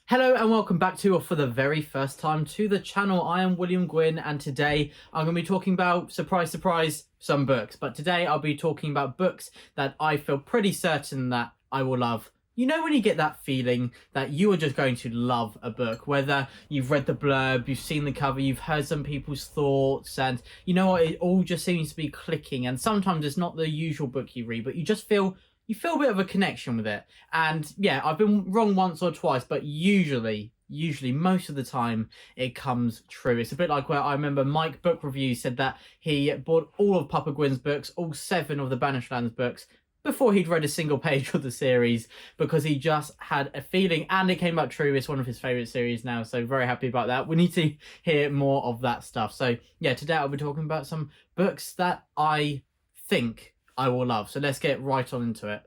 Hello and welcome back to, or for the very first time, to the channel. I am William Gwyn, and today I'm going to be talking about, surprise, surprise, some books. But today I'll be talking about books that I feel pretty certain that I will love. You know when you get that feeling that you are just going to love a book, whether you've read the blurb, you've seen the cover, you've heard some people's thoughts, and you know what, it all just seems to be clicking. And sometimes it's not the usual book you read, but you just feel a bit of a connection with it. And yeah, I've been wrong once or twice, but usually most of the time it comes true. It's a bit like where I remember Mike Book Review said that he bought all of Papa Gwyn's books, all 7 of the Banished Lands books, before he'd read a single page of the series, because he just had a feeling, and it came out true. It's one of his favourite series now, so very happy about that. We need to hear more of that stuff. So yeah, today I'll be talking about some books that I think I will love. So let's get right on into it.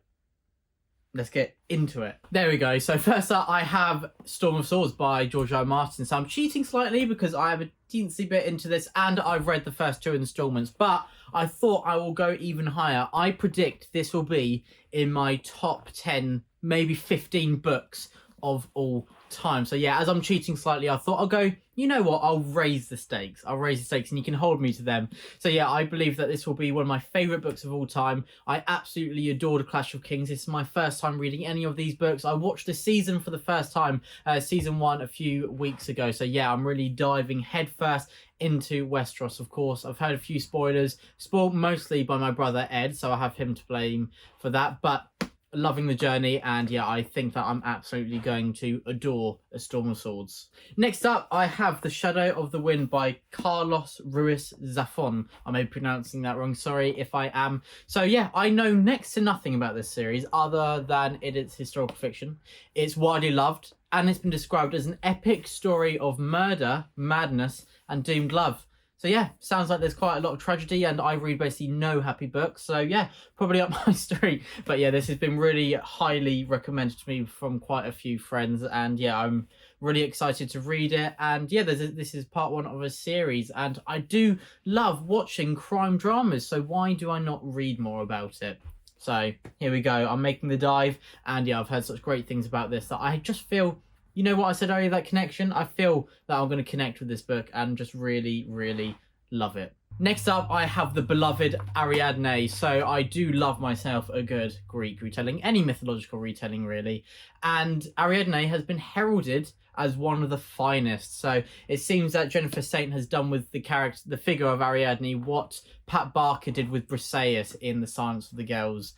There we go. So first up, I have Storm of Swords by George R. R. Martin. So I'm cheating slightly because I have a teensy bit into this and I've read the first 2 installments, but I thought I will go even higher. I predict this will be in my top 10, maybe 15 books of all time. So yeah, as I'm cheating slightly, I thought I'll go, you know what, I'll raise the stakes and you can hold me to them. So yeah, I believe that this will be one of my favourite books of all time. I absolutely adored Clash of Kings. This is my first time reading any of these books. I watched the season for the first time, season 1 a few weeks ago. So yeah, I'm really diving headfirst into Westeros. Of course, I've heard a few spoilers, spoiled mostly by my brother Ed, so I have him to blame for that, but loving the journey, and yeah, I think that I'm absolutely going to adore A Storm of Swords. Next up, I have The Shadow of the Wind by Carlos Ruiz Zafón. I may be pronouncing that wrong, sorry if I am. So yeah, I know next to nothing about this series other than it is historical fiction. It's widely loved, and it's been described as an epic story of murder, madness, and doomed love. So yeah, sounds like there's quite a lot of tragedy, and I read basically no happy books. So yeah, probably up my street. But yeah, this has been really highly recommended to me from quite a few friends. And yeah, I'm really excited to read it. And yeah, this is part 1 of a series. And I do love watching crime dramas. So why do I not read more about it? So here we go. I'm making the dive. And yeah, I've heard such great things about this that I just feel... You know what I said earlier, that connection? I feel that I'm going to connect with this book and just really, really love it. Next up, I have the beloved Ariadne. So I do love myself a good Greek retelling, any mythological retelling really. And Ariadne has been heralded as one of the finest. So it seems that Jennifer Saint has done with the figure of Ariadne what Pat Barker did with Briseis in The Silence of the Girls,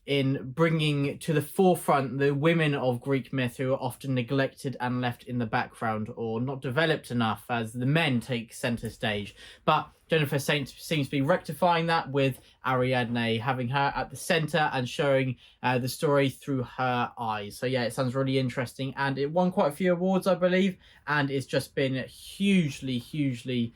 in bringing to the forefront the women of Greek myth who are often neglected and left in the background or not developed enough as the men take centre stage. But Jennifer Saint seems to be rectifying that with Ariadne, having her at the centre and showing the story through her eyes. So yeah, it sounds really interesting, and it won quite a few awards, I believe, and it's just been hugely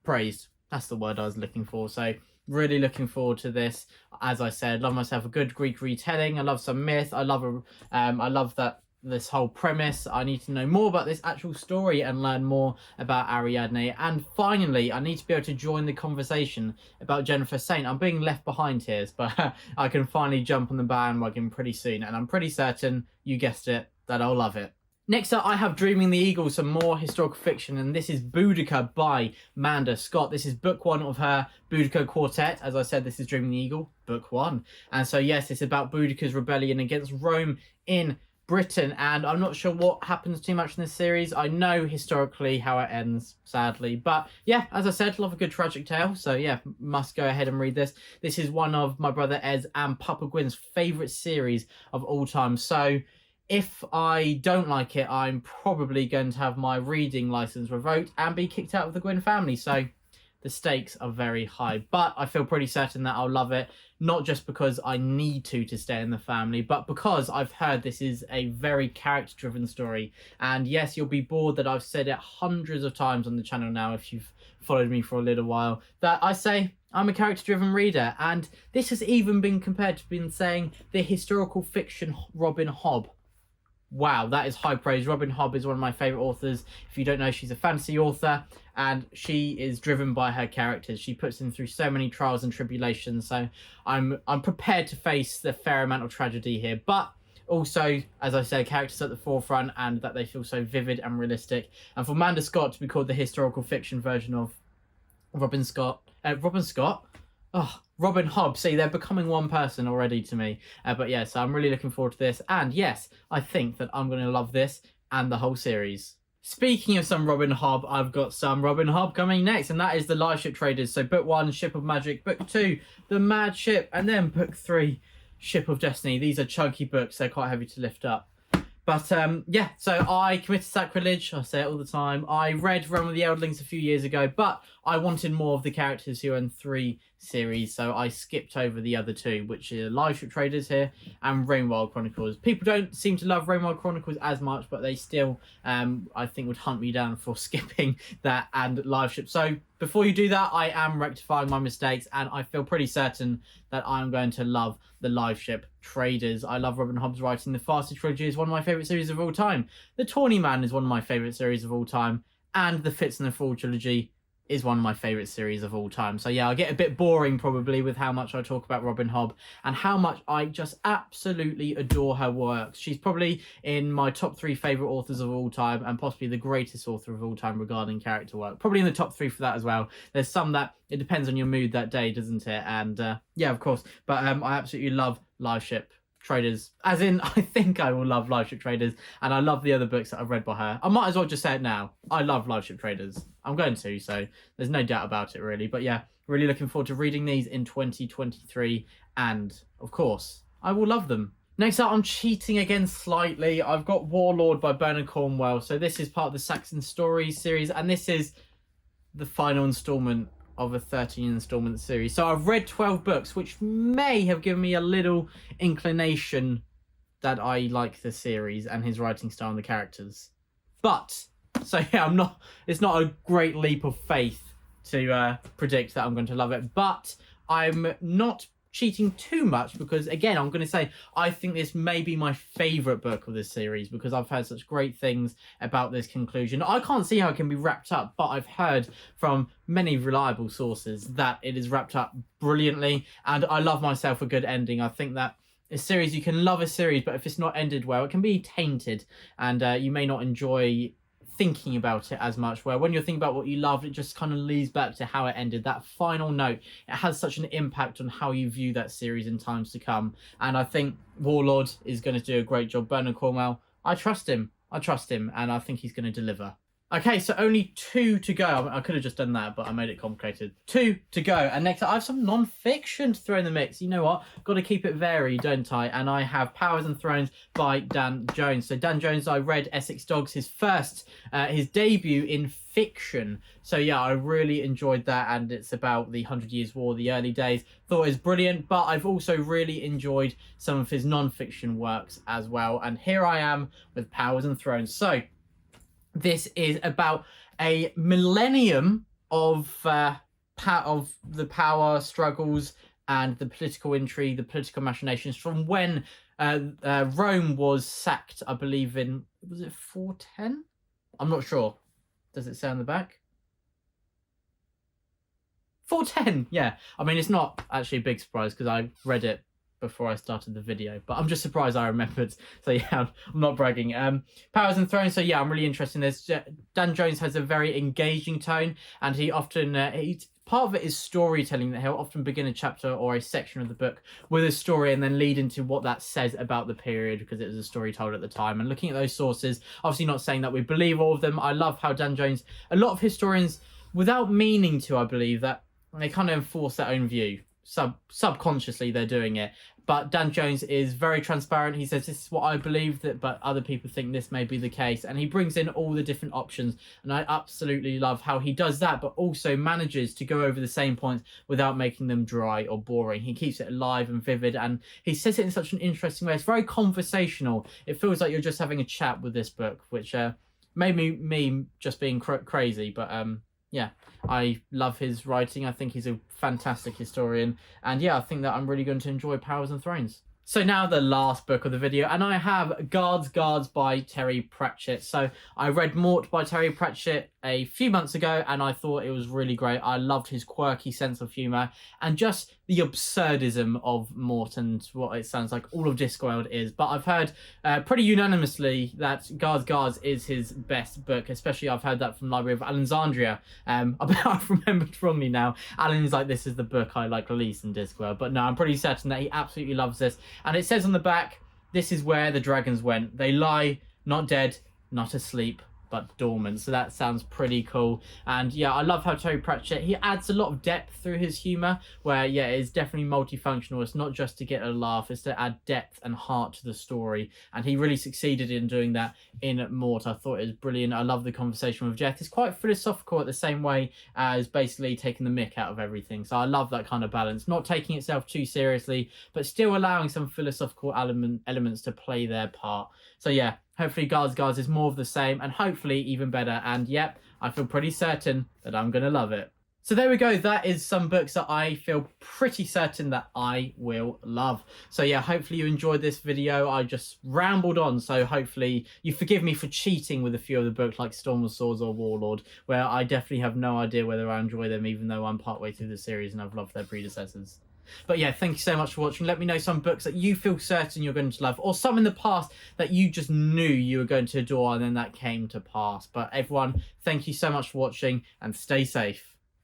praised. That's the word I was looking for. So really looking forward to this. As I said, love myself a good Greek retelling. I love some myth. I love that this whole premise. I need to know more about this actual story and learn more about Ariadne. And finally, I need to be able to join the conversation about Jennifer Saint. I'm being left behind here, but I can finally jump on the bandwagon pretty soon. And I'm pretty certain, you guessed it, that I'll love it. Next up, I have Dreaming the Eagle, some more historical fiction, and this is Boudica by Manda Scott. This is book 1 of her Boudica quartet. As I said, this is Dreaming the Eagle, book 1. And so, yes, it's about Boudica's rebellion against Rome in Britain, and I'm not sure what happens too much in this series. I know historically how it ends, sadly. But yeah, as I said, love a good tragic tale. So yeah, must go ahead and read this. This is one of my brother Ed's and Papa Gwyn's favourite series of all time. So if I don't like it, I'm probably going to have my reading license revoked and be kicked out of the Gwyn family. So the stakes are very high, but I feel pretty certain that I'll love it. Not just because I need to stay in the family, but because I've heard this is a very character-driven story. And yes, you'll be bored that I've said it hundreds of times on the channel now, if you've followed me for a little while, that I say I'm a character-driven reader. And this has even been compared to being saying the historical fiction Robin Hobb. Wow, that is high praise. Robin Hobb is one of my favourite authors. If you don't know, she's a fantasy author, and she is driven by her characters. She puts them through so many trials and tribulations, so I'm prepared to face the fair amount of tragedy here. But Also, as I said, characters at the forefront and that they feel so vivid and realistic. And for Amanda Scott to be called the historical fiction version of Robin Scott. Robin Hobb. See, they're becoming one person already to me. But yeah, so I'm really looking forward to this. And yes, I think that I'm going to love this and the whole series. Speaking of some Robin Hobb, I've got some Robin Hobb coming next, and that is the Live Ship Traders. So book 1, Ship of Magic, book 2, The Mad Ship, and then book 3, Ship of Destiny. These are chunky books, they're quite heavy to lift up. But yeah, so I committed sacrilege, I say it all the time. I read Realm of the Eldlings a few years ago, but I wanted more of the characters who are in 3 series, so I skipped over the other 2, which are Live Ship Traders here and Rainwild Chronicles. People don't seem to love Rainwild Chronicles as much, but they still, I think, would hunt me down for skipping that and Live Ship. So before you do that, I am rectifying my mistakes, and I feel pretty certain that I'm going to love the Live Ship Traders. I love Robin Hobb's writing. The Faster Trilogy is one of my favourite series of all time. The Tawny Man is one of my favourite series of all time. And the Fitz and the Fool Trilogy is one of my favourite series of all time. So yeah, I'll get a bit boring probably with how much I talk about Robin Hobb and how much I just absolutely adore her works. She's probably in my top 3 favourite authors of all time and possibly the greatest author of all time regarding character work. Probably in the top 3 for that as well. There's some that it depends on your mood that day, doesn't it? And yeah, of course. But I absolutely love Live Ship Traders, as in I think I will love Live Ship Traders, and I love the other books that I've read by her. I might as well just say it now. I love Live Ship Traders. I'm going to, so there's no doubt about it really. But yeah, really looking forward to reading these in 2023, and of course I will love them. Next up, I'm cheating again slightly. I've got Warlord by Bernard Cornwell. So this is part of the Saxon Stories series, and this is the final installment of a 13 installment series. So I've read 12 books, which may have given me a little inclination that I like the series and his writing style and the characters. But, so yeah, it's not a great leap of faith to predict that I'm going to love it, but I'm not cheating too much because, again, I'm going to say I think this may be my favourite book of this series because I've heard such great things about this conclusion. I can't see how it can be wrapped up, but I've heard from many reliable sources that it is wrapped up brilliantly, and I love myself a good ending. I think that a series, you can love a series, but if it's not ended well, it can be tainted, and you may not enjoy thinking about it as much, where when you're thinking about what you loved, it just kind of leads back to how it ended. That final note, it has such an impact on how you view that series in times to come, and I think Warlord is going to do a great job. Bernard Cornwell, I trust him, and I think he's going to deliver. Okay, so only 2 to go. I could have just done that, but I made it complicated. 2 to go. And next, I have some non-fiction to throw in the mix. You know what? Got to keep it varied, don't I? And I have Powers and Thrones by Dan Jones. So Dan Jones, I read Essex Dogs, his debut in fiction. So yeah, I really enjoyed that. And it's about the 100 Years' War, the early days. Thought it was brilliant. But I've also really enjoyed some of his non-fiction works as well. And here I am with Powers and Thrones. So this is about a millennium of the power struggles and the political intrigue, the political machinations from when Rome was sacked, I believe was it 410? I'm not sure. Does it say on the back? 410, yeah. I mean, it's not actually a big surprise because I read it before I started the video, but I'm just surprised I remembered. So yeah, I'm not bragging. Powers and Thrones. So yeah, I'm really interested in this. Dan Jones has a very engaging tone, and he often part of it is storytelling, that he'll often begin a chapter or a section of the book with a story and then lead into what that says about the period because it was a story told at the time. And looking at those sources, obviously not saying that we believe all of them. I love how Dan Jones, a lot of historians, without meaning to, I believe, that they kind of enforce their own view. Subconsciously they're doing it, but Dan Jones is very transparent. He says, this is what I believe, but other people think this may be the case, and he brings in all the different options, and I absolutely love how he does that, but also manages to go over the same points without making them dry or boring. He keeps it alive and vivid, and he says it in such an interesting way. It's very conversational. It feels like you're just having a chat with this book, which made me just being crazy, but yeah, I love his writing. I think he's a fantastic historian. And yeah, I think that I'm really going to enjoy Powers and Thrones. So now the last book of the video, and I have Guards by Terry Pratchett. So I read Mort by Terry Pratchett a few months ago, and I thought it was really great. I loved his quirky sense of humour and just the absurdism of Mort and what it sounds like all of Discworld is. But I've heard pretty unanimously that Guards Guards is his best book, especially I've heard that from Library of Alexandria. I bet I've remembered wrongly now. Alan's like, this is the book I like least in Discworld. But no, I'm pretty certain that he absolutely loves this. And it says on the back, this is where the dragons went. They lie, not dead, not asleep, but dormant. So that sounds pretty cool. And yeah, I love how Terry Pratchett, he adds a lot of depth through his humor, where yeah, it's definitely multifunctional. It's not just to get a laugh, it's to add depth and heart to the story. And he really succeeded in doing that in Mort. I thought it was brilliant. I love the conversation with Jeff. It's quite philosophical at the same way as basically taking the mick out of everything. So I love that kind of balance, not taking itself too seriously, but still allowing some philosophical elements to play their part. So yeah, hopefully Guards Guards is more of the same and hopefully even better. And yep, I feel pretty certain that I'm going to love it. So there we go. That is some books that I feel pretty certain that I will love. So yeah, hopefully you enjoyed this video. I just rambled on. So hopefully you forgive me for cheating with a few of the books like Storm of Swords or Warlord, where I definitely have no idea whether I enjoy them, even though I'm partway through the series and I've loved their predecessors. But yeah, thank you so much for watching. Let me know some books that you feel certain you're going to love, or some in the past that you just knew you were going to adore and then that came to pass. But everyone, thank you so much for watching and stay safe.